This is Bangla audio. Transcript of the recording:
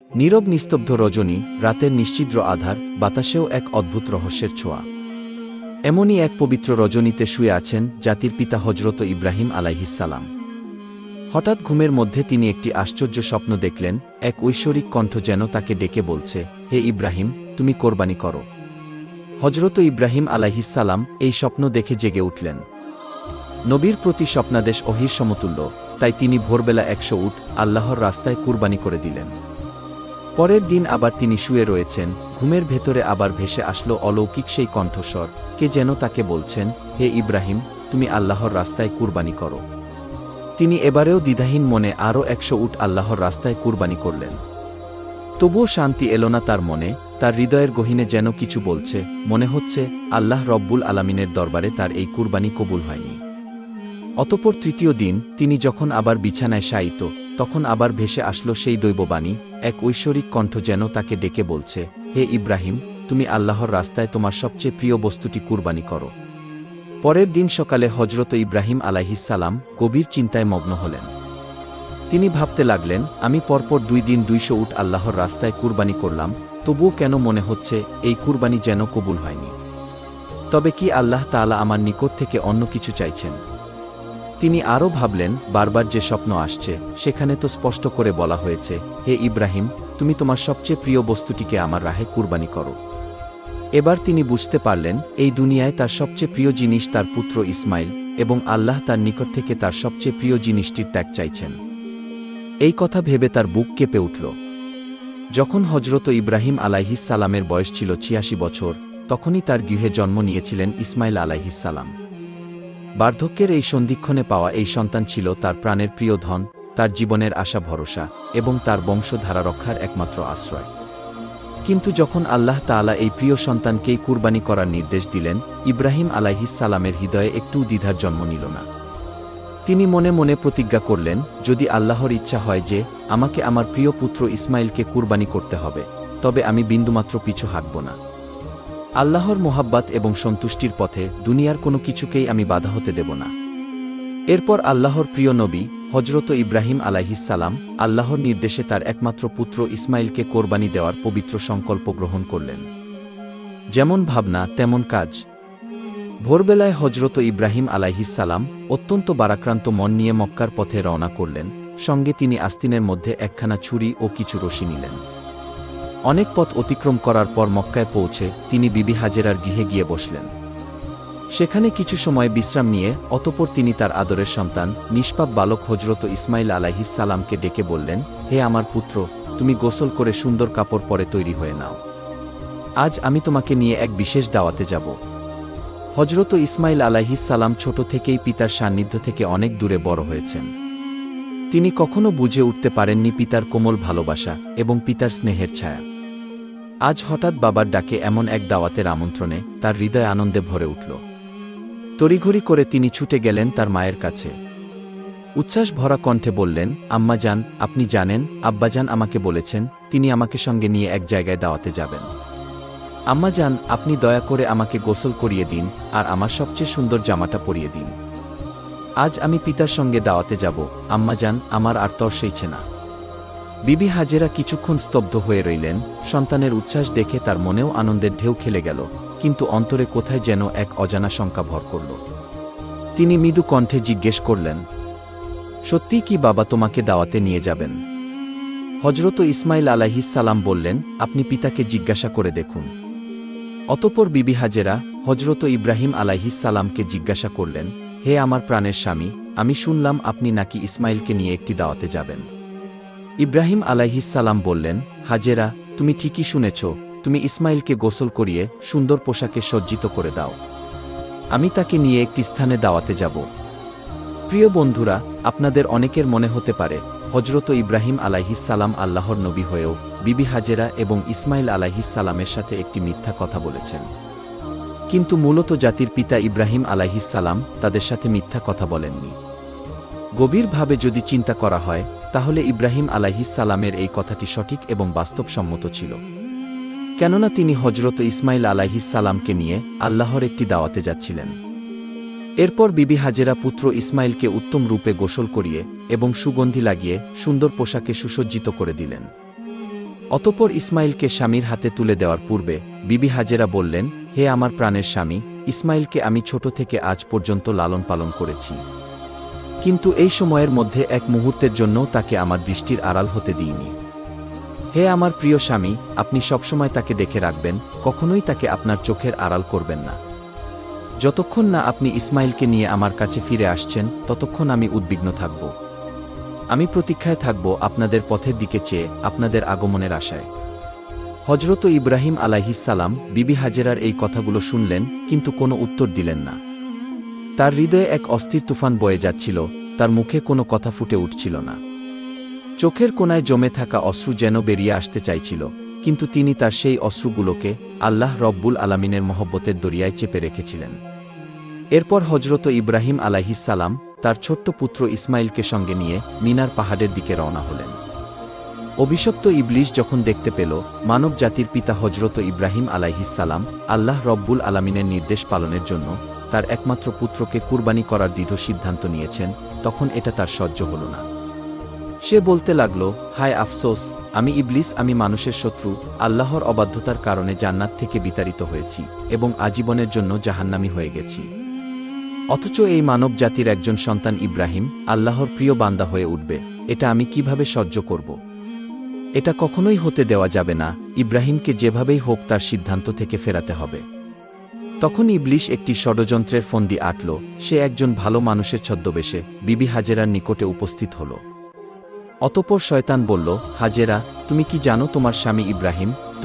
নীরব নিস্তব্ধ রজনী, রাতের নিশ্ছিদ্র আধার, বাতাসেও এক অদ্ভুত রহস্যের ছোঁয়া। এমনই এক পবিত্র রজনীতে শুয়ে আছেন জাতির পিতা হজরত ইব্রাহিম আলাইহিসসালাম। হঠাৎ ঘুমের মধ্যে তিনি একটি আশ্চর্য স্বপ্ন দেখলেন। এক ঐশ্বরিক কণ্ঠ যেন তাকে ডেকে বলছে, হে ইব্রাহিম, তুমি কোরবানি করো। হজরত ইব্রাহিম আলাইহিসসালাম এই স্বপ্ন দেখে জেগে উঠলেন। নবীর প্রতি স্বপ্নাদেশ ওহীর সমতুল্য, তাই তিনি ভোরবেলা ১০০ উট আল্লাহর রাস্তায় কুরবানি করে দিলেন। পরের দিন আবার তিনি শুয়ে রয়েছেন, ঘুমের ভেতরে আবার ভেসে আসলো অলৌকিক সেই কণ্ঠস্বর, কে যেন তাকে বলছেন, হে ইব্রাহিম, তুমি আল্লাহর রাস্তায় কুরবানি করো। তিনি এবারেও দ্বিধাহীন মনে আরও ১০০ উট আল্লাহর রাস্তায় কুরবানি করলেন। তবুও শান্তি এলো না তার মনে, তার হৃদয়ের গহীনে যেন কিছু বলছে, মনে হচ্ছে আল্লাহ রব্বুল আলামিনের দরবারে তার এই কুরবানি কবুল হয়নি। অতঃপর তৃতীয় দিন তিনি যখন আবার বিছানায় শায়িত, তখন আবার ভেসে আসলো সেই দৈববাণী, এক ঐশ্বরিক কণ্ঠ যেন তাকে ডেকে বলছে, হে ইব্রাহিম, তুমি আল্লাহর রাস্তায় তোমার সবচেয়ে প্রিয় বস্তুটি কুরবানি করো। পরের দিন সকালে হজরত ইব্রাহিম আলাইহিসসালাম গভীর চিন্তায় মগ্ন হলেন। তিনি ভাবতে লাগলেন, আমি পরপর ২ দিন ২০০ উট আল্লাহর রাস্তায় কুরবানি করলাম, তবুও কেন মনে হচ্ছে এই কুরবানি যেন কবুল হয়নি। তবে কি আল্লাহ তাআলা আমার নিকট থেকে অন্য কিছু চাইছেন? তিনি আরও ভাবলেন, বারবার যে স্বপ্ন আসছে সেখানে তো স্পষ্ট করে বলা হয়েছে, হে ইব্রাহিম, তুমি তোমার সবচেয়ে প্রিয় বস্তুটিকে আমার রাহে কুরবানি করো। এবার তিনি বুঝতে পারলেন, এই দুনিয়ায় তার সবচেয়ে প্রিয় জিনিস তার পুত্র ইসমাইল, এবং আল্লাহ তার নিকট থেকে তার সবচেয়ে প্রিয় জিনিসটির ত্যাগ চাইছেন। এই কথা ভেবে তার বুক কেঁপে উঠল। যখন হজরত ইব্রাহিম আলাইহিসসালামের বয়স ছিল ৮৬ বছর, তখনই তার গৃহে জন্ম নিয়েছিলেন ইসমাইল আলাইহিসসালাম। বার্ধক্যের এই সন্ধিক্ষণে পাওয়া এই সন্তান ছিল তার প্রাণের প্রিয় ধন, তার জীবনের আশা ভরসা, এবং তার বংশধারা রক্ষার একমাত্র আশ্রয়। কিন্তু যখন আল্লাহ তাআলা এই প্রিয় সন্তানকেই কুরবানি করার নির্দেশ দিলেন, ইব্রাহিম আলাইহিসসালামের হৃদয়ে একটু দ্বিধার জন্ম নিল না। তিনি মনে মনে প্রতিজ্ঞা করলেন, যদি আল্লাহর ইচ্ছা হয় যে আমাকে আমার প্রিয় পুত্র ইসমাইলকে কুরবানি করতে হবে, তবে আমি বিন্দুমাত্র পিছু হাঁটব না। আল্লাহর মোহাব্বত এবং সন্তুষ্টির পথে দুনিয়ার কোনো কিছুকেই আমি বাধা হতে দেব না। এরপর আল্লাহর প্রিয় নবী হজরত ইব্রাহিম আলাইহিসসালাম আল্লাহর নির্দেশে তার একমাত্র পুত্র ইসমাইলকে কোরবানি দেওয়ার পবিত্র সংকল্প গ্রহণ করলেন। যেমন ভাবনা তেমন কাজ। ভোরবেলায় হজরত ইব্রাহিম আলাইহিসসালাম অত্যন্ত বারাক্রান্ত মন নিয়ে মক্কার পথে রওনা করলেন। সঙ্গে তিনি আস্তিনের মধ্যে একখানা ছুরি ও কিছু রশি নিলেন। অনেক পথ অতিক্রম করার পর মক্কায় পৌঁছে তিনি বিবি হাজেরার গৃহে গিয়ে বসলেন। সেখানে কিছু সময় বিশ্রাম নিয়ে অতঃপর তিনি তার আদরের সন্তান নিষ্পাপ বালক হজরত ইসমাইল আলাইহিসসালামকে ডেকে বললেন, হে আমার পুত্র, তুমি গোসল করে সুন্দর কাপড় পরে তৈরি হয়ে নাও। আজ আমি তোমাকে নিয়ে এক বিশেষ দাওয়াতে যাব। হজরত ইসমাইল আলাইহিসসালাম ছোট থেকেই পিতার সান্নিধ্য থেকে অনেক দূরে বড় হয়েছেন। তিনি কখনো বুঝে উঠতে পারেননি পিতার কোমল ভালোবাসা এবং পিতার স্নেহের ছায়া। আজ হঠাৎ বাবার ডাকে এমন এক দাওয়াতের আমন্ত্রণে তার হৃদয় আনন্দে ভরে উঠল। তড়িঘড়ি করে তিনি ছুটে গেলেন তার মায়ের কাছে। উচ্ছ্বাস ভরা কণ্ঠে বললেন, আম্মা জান, আপনি জানেন, আব্বাজান আমাকে বলেছেন তিনি আমাকে সঙ্গে নিয়ে এক জায়গায় দাওয়াতে যাবেন। আম্মা জান, আপনি দয়া করে আমাকে গোসল করিয়ে দিন আর আমার সবচেয়ে সুন্দর জামাটা পরিয়ে দিন। আজ আমি পিতার সঙ্গে দাওয়াতে যাব, আম্মা জান, আমার আর তর সইছে না। বিবি হাজেরা কিছুক্ষণ স্তব্ধ হয়ে রইলেন। সন্তানের উচ্ছ্বাস দেখে তার মনেও আনন্দের ঢেউ খেলে গেল, কিন্তু অন্তরে কোথায় যেন এক অজানা শঙ্কা ভর করল। তিনি মৃদু কণ্ঠে জিজ্ঞেস করলেন, সত্যিই কি বাবা তোমাকে দাওয়াতে নিয়ে যাবেন? হজরত ইসমাইল আলাইহিসসালাম বললেন, আপনি পিতাকে জিজ্ঞাসা করে দেখুন। অতঃপর বিবি হাজেরা হজরত ইব্রাহিম আলাইহিসসালামকে জিজ্ঞাসা করলেন, হে আমার প্রাণের স্বামী, আমি শুনলাম আপনি নাকি ইসমাইলকে নিয়ে একটি দাওয়াতে যাবেন। ইব্রাহিম আলাইহিসসালাম বললেন, হাজেরা, তুমি ঠিকই শুনেছ, তুমি ইসমাইলকে গোসল করিয়ে সুন্দর পোশাকে সজ্জিত করে দাও। আমি তাকে নিয়ে একটি স্থানে দাওয়াতে যাব। প্রিয় বন্ধুরা, আপনাদের অনেকের মনে হতে পারে হজরত ইব্রাহিম আলাইহিসসালাম আল্লাহর নবী হয়েও বিবি হাজেরা এবং ইসমাইল আলাইহিসসালামের সাথে একটি মিথ্যা কথা বলেছেন। কিন্তু মূলত জাতির পিতা ইব্রাহিম আলাইহিসসালাম তাদের সাথে মিথ্যা কথা বলেননি। গভীরভাবে যদি চিন্তা করা হয়, তাহলে ইব্রাহিম আলাইহিসসালামের এই কথাটি সঠিক এবং বাস্তবসম্মত ছিল। কেননা তিনি হজরত ইসমাইল আলাইহিসসালামকে নিয়ে আল্লাহর একটি দাওয়াতে যাচ্ছিলেন। এরপর বিবি হাজেরা পুত্র ইসমাইলকে উত্তম রূপে গোসল করিয়ে এবং সুগন্ধি লাগিয়ে সুন্দর পোশাকে সুসজ্জিত করে দিলেন। অতঃপর ইসমাইলকে স্বামীর হাতে তুলে দেওয়ার পূর্বে বিবি হাজেরা বললেন, হে আমার প্রাণের স্বামী, ইসমাইলকে আমি ছোট থেকে আজ পর্যন্ত লালন পালন করেছি, কিন্তু এই সময়ের মধ্যে এক মুহূর্তের জন্যও তাকে আমার দৃষ্টির আড়াল হতে দিইনি। হে আমার প্রিয় স্বামী, আপনি সবসময় তাকে দেখে রাখবেন, কখনোই তাকে আপনার চোখের আড়াল করবেন না। যতক্ষণ না আপনি ইসমাইলকে নিয়ে আমার কাছে ফিরে আসছেন, ততক্ষণ আমি উদ্বিগ্ন থাকব। আমি প্রতীক্ষায় থাকব আপনাদের পথের দিকে চেয়ে, আপনাদের আগমনের আশায়। হজরত ইব্রাহিম আলাইহিসসালাম বিবি হাজেরার এই কথাগুলো শুনলেন, কিন্তু কোনো উত্তর দিলেন না। তার হৃদয়ে এক অস্থির তুফান বয়ে যাচ্ছিল, তার মুখে কোনো কথা ফুটে উঠছিল না। চোখের কোণায় জমে থাকা অশ্রু যেন বেরিয়ে আসতে চাইছিল, কিন্তু তিনি তার সেই অশ্রুগুলোকে আল্লাহ রব্বুল আলামিনের মহব্বতের দরিয়ায় চেপে রেখেছিলেন। এরপর হজরত ইব্রাহিম আলাইহিসসালাম তার ছোট্ট পুত্র ইসমাইলকে সঙ্গে নিয়ে মিনার পাহাড়ের দিকে রওনা হলেন। অভিশপ্ত ইবলিস যখন দেখতে পেল মানব জাতির পিতা হজরত ইব্রাহিম আলাইহিসসালাম আল্লাহ রব্বুল আলামিনের নির্দেশ পালনের জন্য তার একমাত্র পুত্রকে কুরবানি করার দৃঢ় সিদ্ধান্ত নিয়েছেন, তখন এটা তার সহ্য হল না। সে বলতে লাগল, হায় আফসোস, আমি ইবলিস, আমি মানুষের শত্রু, আল্লাহর অবাধ্যতার কারণে জান্নাত থেকে বিতাড়িত হয়েছি এবং আজীবনের জন্য জাহান্নামী হয়ে গেছি। অথচ এই মানব জাতির একজন সন্তান ইব্রাহিম আল্লাহর প্রিয় বান্দা হয়ে উঠবে, এটা আমি কিভাবে সহ্য করব? এটা কখনোই হতে দেওয়া যাবে না। ইব্রাহিমকে যেভাবেই হোক তার সিদ্ধান্ত থেকে ফেরাতে হবে। তখন ইবলিস একটি ষড়যন্ত্রের ফন্দি আঁটল। সে একজন ভালো মানুষের ছদ্মবেশে বিবি হাজেরার নিকটে উপস্থিত হল। অতঃপর শয়তান বলল, হাজেরা, তুমি কি জানো তোমার স্বামী ইব্রাহিম